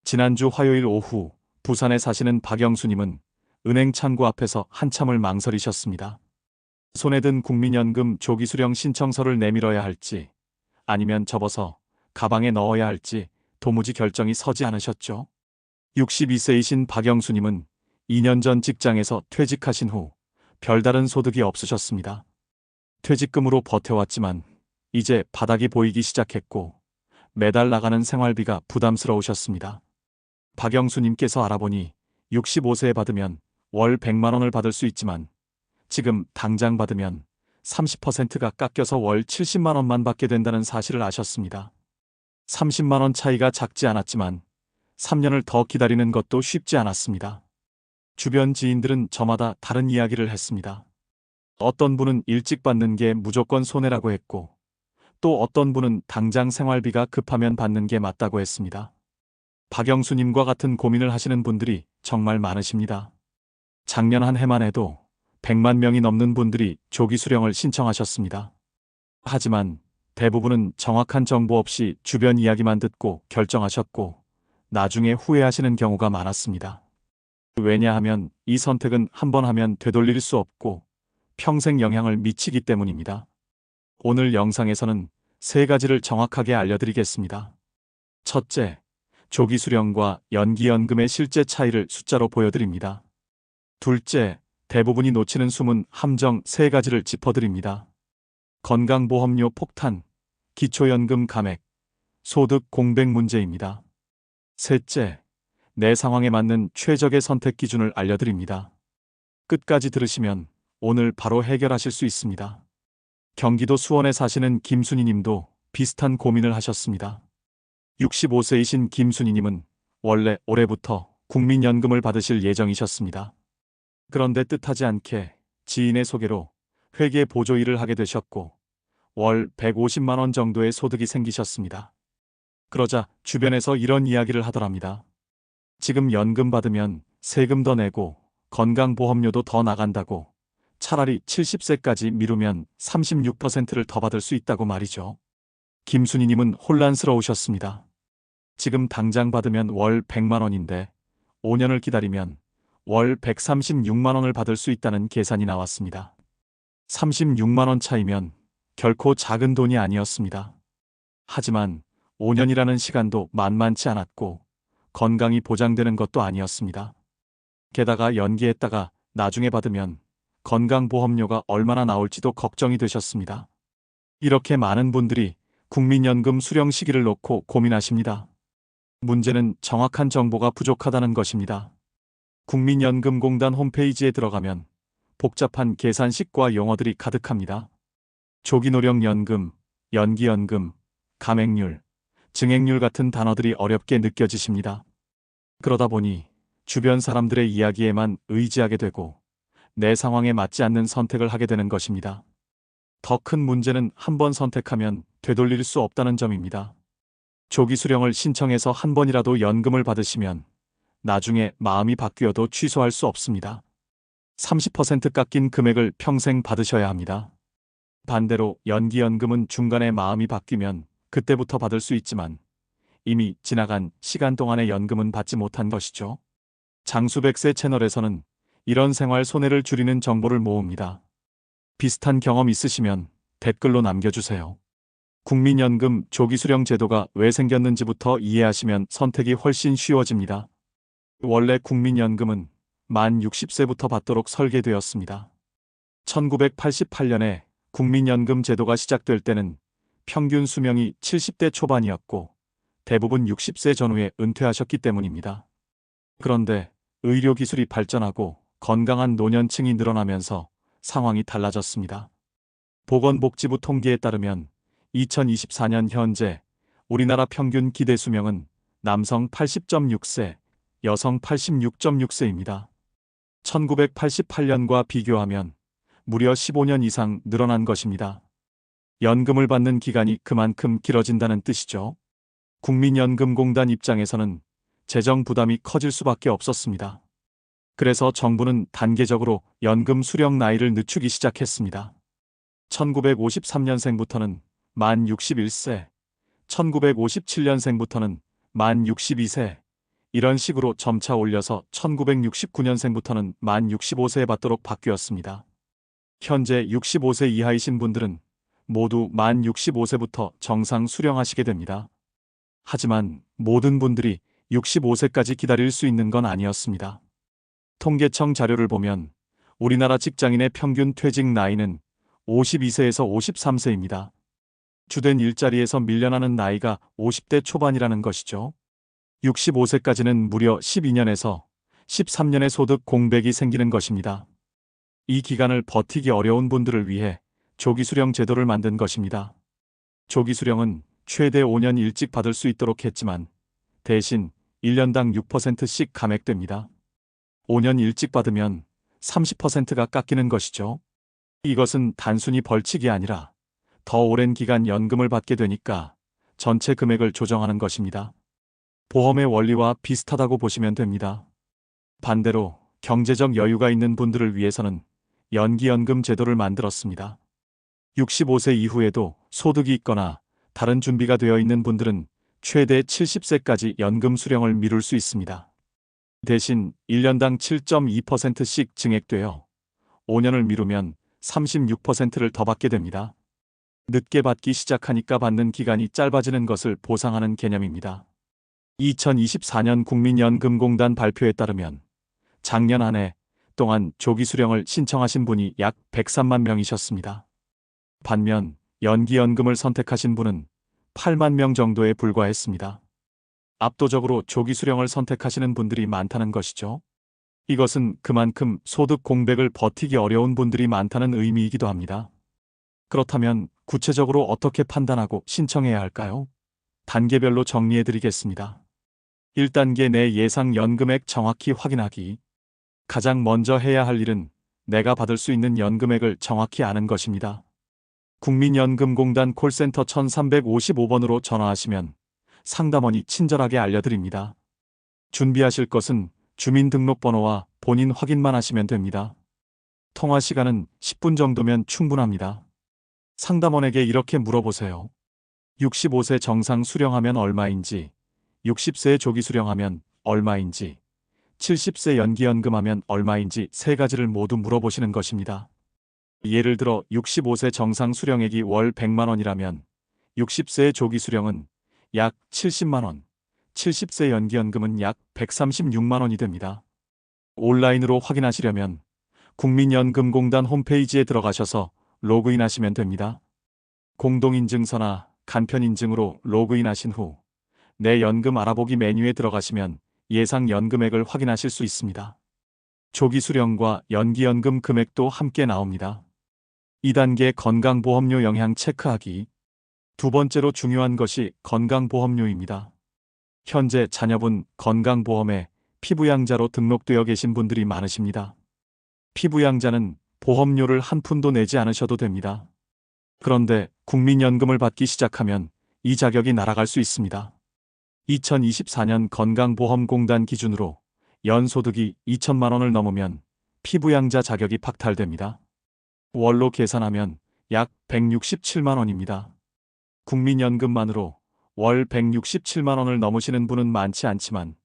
지난주 화요일 오후 부산에 사시는 박영수님은 은행 창구 앞에서 한참을 망설이셨습니다. 손에 든 국민연금 조기수령 신청서를 내밀어야 할지 아니면 접어서 가방에 넣어야 할지 도무지 결정이 서지 않으셨죠. 62세이신 박영수님은 2년 전 직장에서 퇴직하신 후 별다른 소득이 없으셨습니다. 퇴직금으로 버텨왔지만 이제 바닥이 보이기 시작했고 매달 나가는 생활비가 부담스러우셨습니다. 박영수님께서 알아보니 65세에 받으면 월 100만 원을 받을 수 있지만 지금 당장 받으면 30%가 깎여서 월 70만 원만 받게 된다는 사실을 아셨습니다. 30만 원 차이가 작지 않았지만 3년을 더 기다리는 것도 쉽지 않았습니다. 주변 지인들은 저마다 다른 이야기를 했습니다. 어떤 분은 일찍 받는 게 무조건 손해라고 했고 또 어떤 분은 당장 생활비가 급하면 받는 게 맞다고 했습니다. 박영수님과 같은 고민을 하시는 분들이 정말 많으십니다. 작년 한 해만 해도 100만 명이 넘는 분들이 조기 수령을 신청하셨습니다. 하지만 대부분은 정확한 정보 없이 주변 이야기만 듣고 결정하셨고 나중에 후회하시는 경우가 많았습니다. 왜냐하면 이 선택은 한 번 하면 되돌릴 수 없고 평생 영향을 미치기 때문입니다. 오늘 영상에서는 세 가지를 정확하게 알려드리겠습니다. 첫째, 조기 수령과 연기연금의 실제 차이를 숫자로 보여드립니다. 둘째, 대부분이 놓치는 숨은 함정 세 가지를 짚어드립니다. 건강보험료 폭탄, 기초연금 감액, 소득 공백 문제입니다. 셋째, 내 상황에 맞는 최적의 선택 기준을 알려드립니다. 끝까지 들으시면 오늘 바로 해결하실 수 있습니다. 경기도 수원에 사시는 김순희 님도 비슷한 고민을 하셨습니다. 65세이신 김순희 님은 원래 올해부터 국민연금을 받으실 예정이셨습니다. 그런데 뜻하지 않게 지인의 소개로 회계 보조 일을 하게 되셨고 월 150만 원 정도의 소득이 생기셨습니다. 그러자 주변에서 이런 이야기를 하더랍니다. 지금 연금 받으면 세금 더 내고 건강보험료도 더 나간다고 차라리 70세까지 미루면 36%를 더 받을 수 있다고 말이죠. 김순희님은 혼란스러우셨습니다. 지금 당장 받으면 월 100만 원인데 5년을 기다리면 월 136만 원을 받을 수 있다는 계산이 나왔습니다. 36만 원 차이면 결코 작은 돈이 아니었습니다. 하지만 5년이라는 시간도 만만치 않았고 건강이 보장되는 것도 아니었습니다. 게다가 연기했다가 나중에 받으면 건강보험료가 얼마나 나올지도 걱정이 되셨습니다. 이렇게 많은 분들이 국민연금 수령 시기를 놓고 고민하십니다. 문제는 정확한 정보가 부족하다는 것입니다. 국민연금공단 홈페이지에 들어가면 복잡한 계산식과 용어들이 가득합니다. 조기노령연금, 연기연금, 감액률, 증액률 같은 단어들이 어렵게 느껴지십니다. 그러다 보니 주변 사람들의 이야기에만 의지하게 되고 내 상황에 맞지 않는 선택을 하게 되는 것입니다. 더 큰 문제는 한 번 선택하면 되돌릴 수 없다는 점입니다. 조기 수령을 신청해서 한 번이라도 연금을 받으시면 나중에 마음이 바뀌어도 취소할 수 없습니다. 30% 깎인 금액을 평생 받으셔야 합니다. 반대로 연기연금은 중간에 마음이 바뀌면 그때부터 받을 수 있지만 이미 지나간 시간 동안의 연금은 받지 못한 것이죠. 장수백세 채널에서는 이런 생활 손해를 줄이는 정보를 모읍니다. 비슷한 경험 있으시면 댓글로 남겨주세요. 국민연금 조기수령 제도가 왜 생겼는지부터 이해하시면 선택이 훨씬 쉬워집니다. 원래 국민연금은 만 60세부터 받도록 설계되었습니다. 1988년에 국민연금 제도가 시작될 때는 평균 수명이 70대 초반이었고 대부분 60세 전후에 은퇴하셨기 때문입니다. 그런데 의료기술이 발전하고 건강한 노년층이 늘어나면서 상황이 달라졌습니다. 보건복지부 통계에 따르면 2024년 현재 우리나라 평균 기대 수명은 남성 80.6세, 여성 86.6세입니다. 1988년과 비교하면 무려 15년 이상 늘어난 것입니다. 연금을 받는 기간이 그만큼 길어진다는 뜻이죠. 국민연금공단 입장에서는 재정 부담이 커질 수밖에 없었습니다. 그래서 정부는 단계적으로 연금 수령 나이를 늦추기 시작했습니다. 1953년생부터는 만 61세, 1957년생부터는 만 62세, 이런 식으로 점차 올려서 1969년생부터는 만 65세에 받도록 바뀌었습니다. 현재 65세 이하이신 분들은 모두 만 65세부터 정상 수령하시게 됩니다. 하지만 모든 분들이 65세까지 기다릴 수 있는 건 아니었습니다. 통계청 자료를 보면 우리나라 직장인의 평균 퇴직 나이는 52세에서 53세입니다. 주된 일자리에서 밀려나는 나이가 50대 초반이라는 것이죠. 65세까지는 무려 12년에서 13년의 소득 공백이 생기는 것입니다. 이 기간을 버티기 어려운 분들을 위해 조기수령 제도를 만든 것입니다. 조기수령은 최대 5년 일찍 받을 수 있도록 했지만 대신 1년당 6%씩 감액됩니다. 5년 일찍 받으면 30%가 깎이는 것이죠. 이것은 단순히 벌칙이 아니라 더 오랜 기간 연금을 받게 되니까 전체 금액을 조정하는 것입니다. 보험의 원리와 비슷하다고 보시면 됩니다. 반대로 경제적 여유가 있는 분들을 위해서는 연기연금 제도를 만들었습니다. 65세 이후에도 소득이 있거나 다른 준비가 되어 있는 분들은 최대 70세까지 연금 수령을 미룰 수 있습니다. 대신 1년당 7.2%씩 증액되어 5년을 미루면 36%를 더 받게 됩니다. 늦게 받기 시작하니까 받는 기간이 짧아지는 것을 보상하는 개념입니다. 2024년 국민연금공단 발표에 따르면 작년 한 해 동안 조기수령을 신청하신 분이 약 103만 명이셨습니다. 반면 연기연금을 선택하신 분은 8만 명 정도에 불과했습니다. 압도적으로 조기수령을 선택하시는 분들이 많다는 것이죠. 이것은 그만큼 소득 공백을 버티기 어려운 분들이 많다는 의미이기도 합니다. 그렇다면 구체적으로 어떻게 판단하고 신청해야 할까요? 단계별로 정리해드리겠습니다. 1단계 내 예상 연금액 정확히 확인하기. 가장 먼저 해야 할 일은 내가 받을 수 있는 연금액을 정확히 아는 것입니다. 국민연금공단 콜센터 1355번으로 전화하시면 상담원이 친절하게 알려드립니다. 준비하실 것은 주민등록번호와 본인 확인만 하시면 됩니다. 통화 시간은 10분 정도면 충분합니다. 상담원에게 이렇게 물어보세요. 65세 정상 수령하면 얼마인지, 60세에 조기 수령하면 얼마인지, 70세 연기연금하면 얼마인지 세 가지를 모두 물어보시는 것입니다. 예를 들어 65세 정상 수령액이 월 100만 원이라면 60세의 조기 수령은 약 70만 원, 70세 연기연금은 약 136만 원이 됩니다. 온라인으로 확인하시려면 국민연금공단 홈페이지에 들어가셔서 로그인하시면 됩니다. 공동인증서나 간편인증으로 로그인하신 후 내 연금 알아보기 메뉴에 들어가시면 예상 연금액을 확인하실 수 있습니다. 조기 수령과 연기연금 금액도 함께 나옵니다. 2단계 건강보험료 영향 체크하기. 두 번째로 중요한 것이 건강보험료입니다. 현재 자녀분 건강보험에 피부양자로 등록되어 계신 분들이 많으십니다. 피부양자는 보험료를 한 푼도 내지 않으셔도 됩니다. 그런데 국민연금을 받기 시작하면 이 자격이 날아갈 수 있습니다. 2024년 건강보험공단 기준으로 연소득이 2천만 원을 넘으면 피부양자 자격이 박탈됩니다. 월로 계산하면 약 167만 원입니다. 국민연금만으로 월 167만 원을 넘으시는 분은 많지 않지만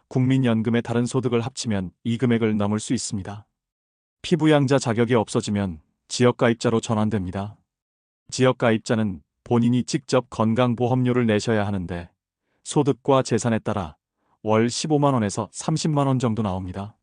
국민연금의 다른 소득을 합치면 이 금액을 넘을 수 있습니다. 피부양자 자격이 없어지면 지역가입자로 전환됩니다. 지역가입자는 본인이 직접 건강보험료를 내셔야 하는데 소득과 재산에 따라 월 15만 원에서 30만 원 정도 나옵니다.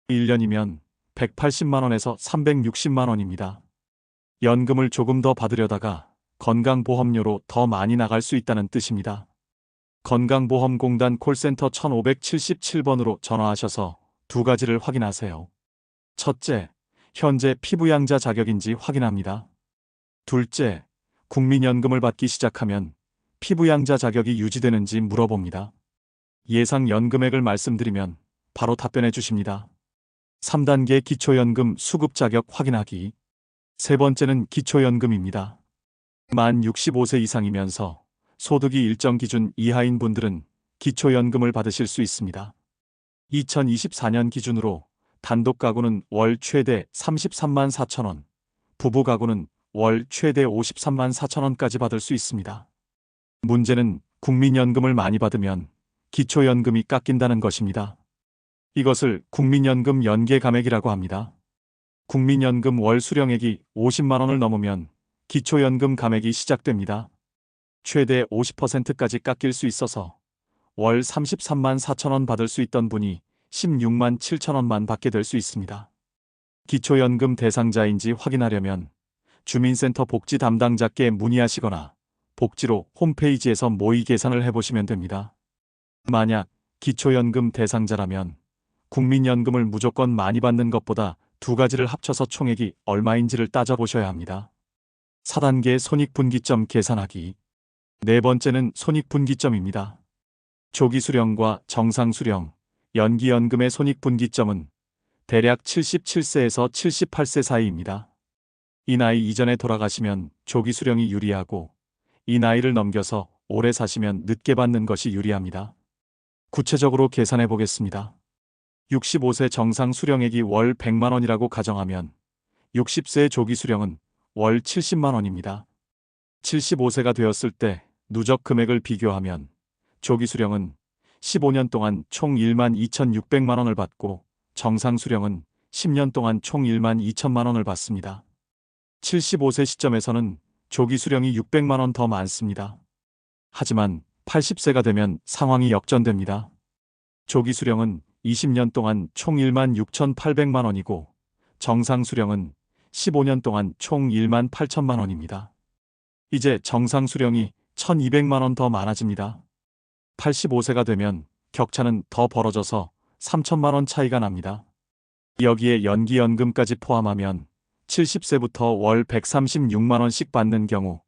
1년이면 180만 원에서 360만 원입니다. 연금을 조금 더 받으려다가 건강보험료로 더 많이 나갈 수 있다는 뜻입니다. 건강보험공단 콜센터 1577번으로 전화하셔서 두 가지를 확인하세요. 첫째, 현재 피부양자 자격인지 확인합니다. 둘째, 국민연금을 받기 시작하면 피부양자 자격이 유지되는지 물어봅니다. 예상 연금액을 말씀드리면 바로 답변해 주십니다. 3단계 기초연금 수급 자격 확인하기. 세 번째는 기초연금입니다. 만 65세 이상이면서 소득이 일정 기준 이하인 분들은 기초연금을 받으실 수 있습니다. 2024년 기준으로 단독 가구는 월 최대 33만 4천 원, 부부 가구는 월 최대 53만 4천 원까지 받을 수 있습니다. 문제는 국민연금을 많이 받으면 기초연금이 깎인다는 것입니다. 이것을 국민연금 연계감액이라고 합니다. 국민연금 월 수령액이 50만 원을 넘으면 기초연금 감액이 시작됩니다. 최대 50%까지 깎일 수 있어서 월 33만 4천 원 받을 수 있던 분이 16만 7천 원만 받게 될 수 있습니다. 기초연금 대상자인지 확인하려면 주민센터 복지 담당자께 문의하시거나 복지로 홈페이지에서 모의 계산을 해보시면 됩니다. 만약 기초연금 대상자라면 국민연금을 무조건 많이 받는 것보다 두 가지를 합쳐서 총액이 얼마인지를 따져보셔야 합니다. 4단계 손익분기점 계산하기. 네 번째는 손익분기점입니다. 조기수령과 정상수령, 연기연금의 손익분기점은 대략 77세에서 78세 사이입니다. 이 나이 이전에 돌아가시면 조기수령이 유리하고 이 나이를 넘겨서 오래 사시면 늦게 받는 것이 유리합니다. 구체적으로 계산해 보겠습니다. 65세 정상 수령액이 월 100만 원이라고 가정하면 60세의 조기 수령은 월 70만 원입니다. 75세가 되었을 때 누적 금액을 비교하면 조기 수령은 15년 동안 총 1만 2,600만 원을 받고 정상 수령은 10년 동안 총 1만 2천만 원을 받습니다. 75세 시점에서는 조기 수령이 600만 원 더 많습니다. 하지만 80세가 되면 상황이 역전됩니다. 조기 수령은 20년 동안 총 1만 6,800만 원이고 정상 수령은 15년 동안 총 1만 8천만 원입니다. 이제 정상 수령이 1,200만 원 더 많아집니다. 85세가 되면 격차는 더 벌어져서 3천만 원 차이가 납니다. 여기에 연기연금까지 포함하면 70세부터 월 136만 원씩 받는 경우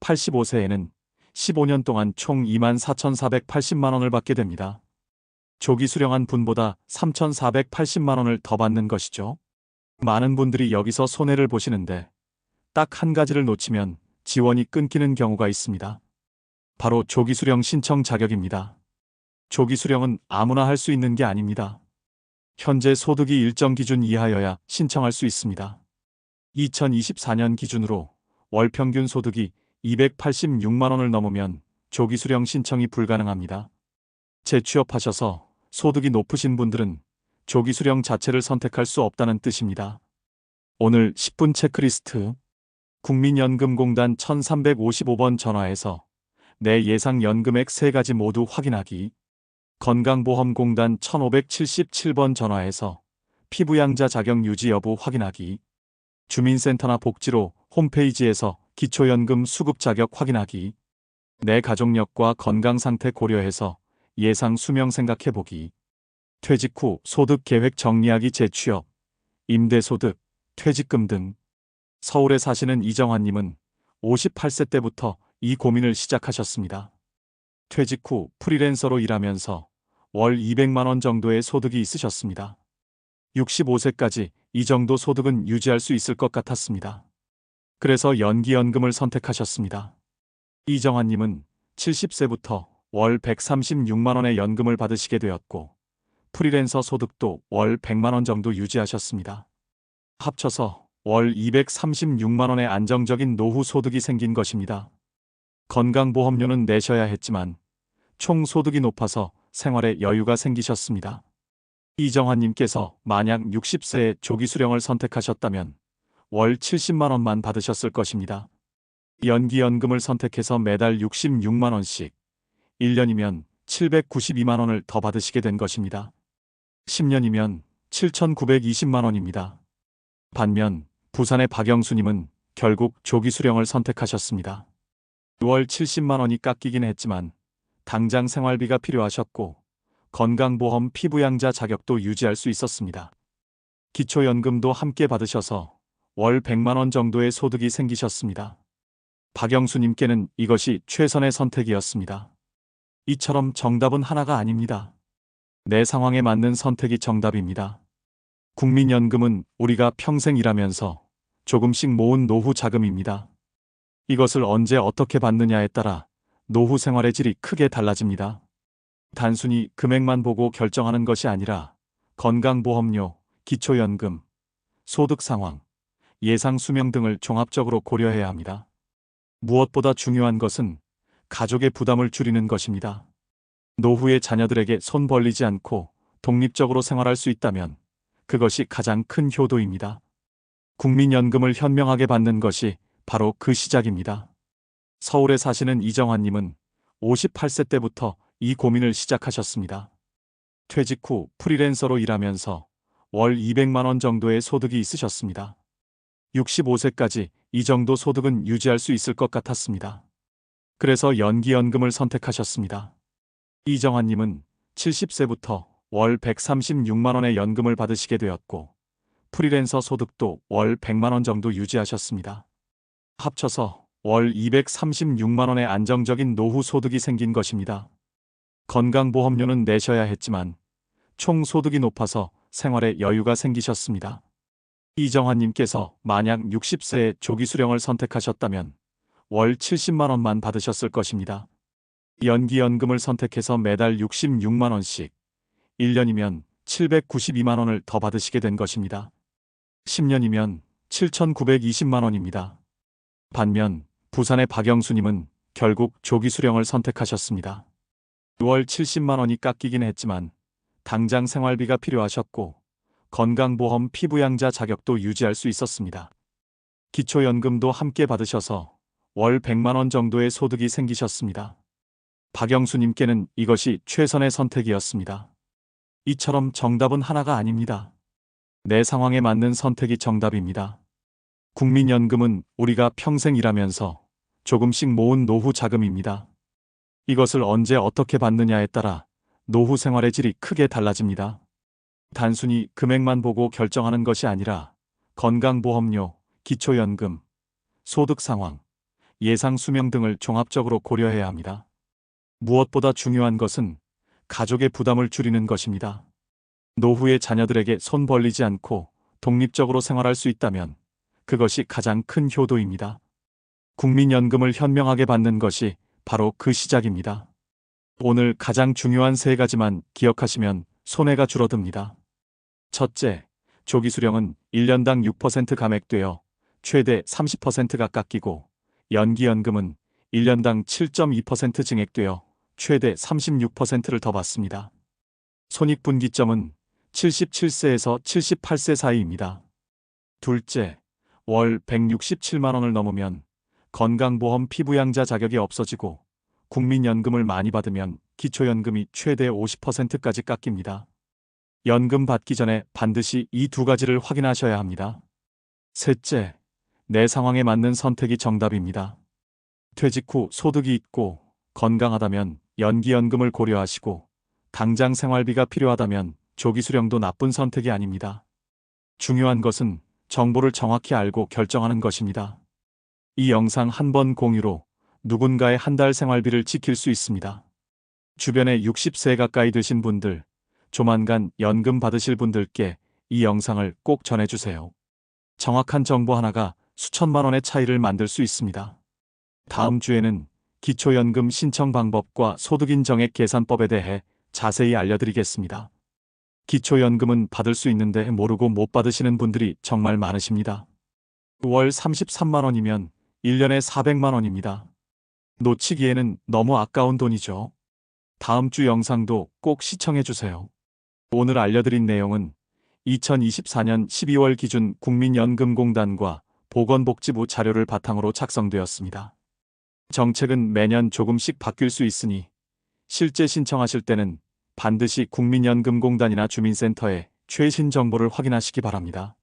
85세에는 15년 동안 총 24,480만 원을 받게 됩니다. 조기 수령한 분보다 3,480만 원을 더 받는 것이죠. 많은 분들이 여기서 손해를 보시는데 딱 한 가지를 놓치면 지원이 끊기는 경우가 있습니다. 바로 조기 수령 신청 자격입니다. 조기 수령은 아무나 할 수 있는 게 아닙니다. 현재 소득이 일정 기준 이하여야 신청할 수 있습니다. 2024년 기준으로 월 평균 소득이 286만 원을 넘으면 조기 수령 신청이 불가능합니다. 재취업하셔서 소득이 높으신 분들은 조기 수령 자체를 선택할 수 없다는 뜻입니다. 오늘 10분 체크리스트. 국민연금공단 1355번 전화해서 내 예상 연금액 3가지 모두 확인하기. 건강보험공단 1577번 전화해서 피부양자 자격 유지 여부 확인하기. 주민센터나 복지로 홈페이지에서 기초연금 수급 자격 확인하기. 내 가족력과 건강 상태 고려해서 예상 수명 생각해보기. 퇴직 후 소득 계획 정리하기. 재취업, 임대소득, 퇴직금 등. 서울에 사시는 이정환님은 58세 때부터 이 고민을 시작하셨습니다. 퇴직 후 프리랜서로 일하면서 월 200만 원 정도의 소득이 있으셨습니다. 65세까지 이 정도 소득은 유지할 수 있을 것 같았습니다. 그래서 연기연금을 선택하셨습니다. 이정환님은 70세부터 월 136만 원의 연금을 받으시게 되었고 프리랜서 소득도 월 100만 원 정도 유지하셨습니다. 합쳐서 월 236만 원의 안정적인 노후 소득이 생긴 것입니다. 건강보험료는 내셔야 했지만 총 소득이 높아서 생활에 여유가 생기셨습니다. 이정환님께서 만약 60세에 조기 수령을 선택하셨다면 월 70만 원만 받으셨을 것입니다. 연기연금을 선택해서 매달 66만 원씩 1년이면 792만 원을 더 받으시게 된 것입니다. 10년이면 7,920만 원입니다. 반면 부산의 박영수님은 결국 조기 수령을 선택하셨습니다. 월 70만 원이 깎이긴 했지만 당장 생활비가 필요하셨고 건강보험 피부양자 자격도 유지할 수 있었습니다. 기초연금도 함께 받으셔서 월 100만 원 정도의 소득이 생기셨습니다. 박영수님께는 이것이 최선의 선택이었습니다. 이처럼 정답은 하나가 아닙니다. 내 상황에 맞는 선택이 정답입니다. 국민연금은 우리가 평생 일하면서 조금씩 모은 노후 자금입니다. 이것을 언제 어떻게 받느냐에 따라 노후 생활의 질이 크게 달라집니다. 단순히 금액만 보고 결정하는 것이 아니라 건강보험료, 기초연금, 소득 상황, 예상 수명 등을 종합적으로 고려해야 합니다. 무엇보다 중요한 것은 가족의 부담을 줄이는 것입니다. 노후의 자녀들에게 손 벌리지 않고 독립적으로 생활할 수 있다면 그것이 가장 큰 효도입니다. 국민연금을 현명하게 받는 것이 바로 그 시작입니다. 서울에 사시는 이정환님은 58세 때부터 이 고민을 시작하셨습니다. 퇴직 후 프리랜서로 일하면서 월 200만 원 정도의 소득이 있으셨습니다. 65세까지 이 정도 소득은 유지할 수 있을 것 같았습니다. 그래서 연기연금을 선택하셨습니다. 이정환님은 70세부터 월 136만 원의 연금을 받으시게 되었고 프리랜서 소득도 월 100만 원 정도 유지하셨습니다. 합쳐서 월 236만 원의 안정적인 노후 소득이 생긴 것입니다. 건강보험료는 내셔야 했지만 총 소득이 높아서 생활에 여유가 생기셨습니다. 이정환님께서 만약 60세에 조기 수령을 선택하셨다면 월 70만 원만 받으셨을 것입니다. 연기연금을 선택해서 매달 66만 원씩 1년이면 792만 원을 더 받으시게 된 것입니다. 10년이면 7,920만 원입니다. 반면 부산의 박영수님은 결국 조기 수령을 선택하셨습니다. 월 70만 원이 깎이긴 했지만 당장 생활비가 필요하셨고 건강보험 피부양자 자격도 유지할 수 있었습니다. 기초연금도 함께 받으셔서 월 100만 원 정도의 소득이 생기셨습니다. 박영수님께는 이것이 최선의 선택이었습니다. 이처럼 정답은 하나가 아닙니다. 내 상황에 맞는 선택이 정답입니다. 국민연금은 우리가 평생 일하면서 조금씩 모은 노후 자금입니다. 이것을 언제 어떻게 받느냐에 따라 노후 생활의 질이 크게 달라집니다. 단순히 금액만 보고 결정하는 것이 아니라 건강보험료, 기초연금, 소득 상황, 예상 수명 등을 종합적으로 고려해야 합니다. 무엇보다 중요한 것은 가족의 부담을 줄이는 것입니다. 노후의 자녀들에게 손 벌리지 않고 독립적으로 생활할 수 있다면 그것이 가장 큰 효도입니다. 국민연금을 현명하게 받는 것이 바로 그 시작입니다. 오늘 가장 중요한 세 가지만 기억하시면 손해가 줄어듭니다. 첫째, 조기 수령은 1년당 6% 감액되어 최대 30%가 깎이고 연기연금은 1년당 7.2% 증액되어 최대 36%를 더 받습니다. 손익분기점은 77세에서 78세 사이입니다. 둘째, 월 167만 원을 넘으면 건강보험 피부양자 자격이 없어지고 국민연금을 많이 받으면 기초연금이 최대 50%까지 깎입니다. 연금 받기 전에 반드시 이 두 가지를 확인하셔야 합니다. 셋째, 내 상황에 맞는 선택이 정답입니다. 퇴직 후 소득이 있고 건강하다면 연기연금을 고려하시고 당장 생활비가 필요하다면 조기 수령도 나쁜 선택이 아닙니다. 중요한 것은 정보를 정확히 알고 결정하는 것입니다. 이 영상 한 번 공유로 누군가의 한 달 생활비를 지킬 수 있습니다. 주변에 60세 가까이 되신 분들, 조만간 연금 받으실 분들께 이 영상을 꼭 전해주세요. 정확한 정보 하나가 수천만 원의 차이를 만들 수 있습니다. 다음 주에는 기초연금 신청 방법과 소득인정액 계산법에 대해 자세히 알려드리겠습니다. 기초연금은 받을 수 있는데 모르고 못 받으시는 분들이 정말 많으십니다. 월 33만 원이면 1년에 400만 원입니다. 놓치기에는 너무 아까운 돈이죠. 다음 주 영상도 꼭 시청해주세요. 오늘 알려드린 내용은 2024년 12월 기준 국민연금공단과 보건복지부 자료를 바탕으로 작성되었습니다. 정책은 매년 조금씩 바뀔 수 있으니 실제 신청하실 때는 반드시 국민연금공단이나 주민센터에 최신 정보를 확인하시기 바랍니다.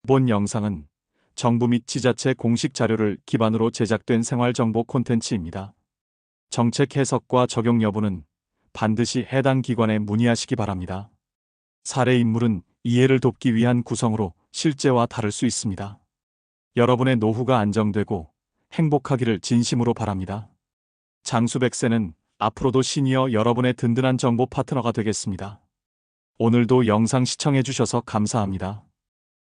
본 영상은 정부 및 지자체 공식 자료를 기반으로 제작된 생활정보 콘텐츠입니다. 정책 해석과 적용 여부는 반드시 해당 기관에 문의하시기 바랍니다. 사례 인물은 이해를 돕기 위한 구성으로 실제와 다를 수 있습니다. 여러분의 노후가 안정되고 행복하기를 진심으로 바랍니다. 장수백세는 앞으로도 시니어 여러분의 든든한 정보 파트너가 되겠습니다. 오늘도 영상 시청해 주셔서 감사합니다.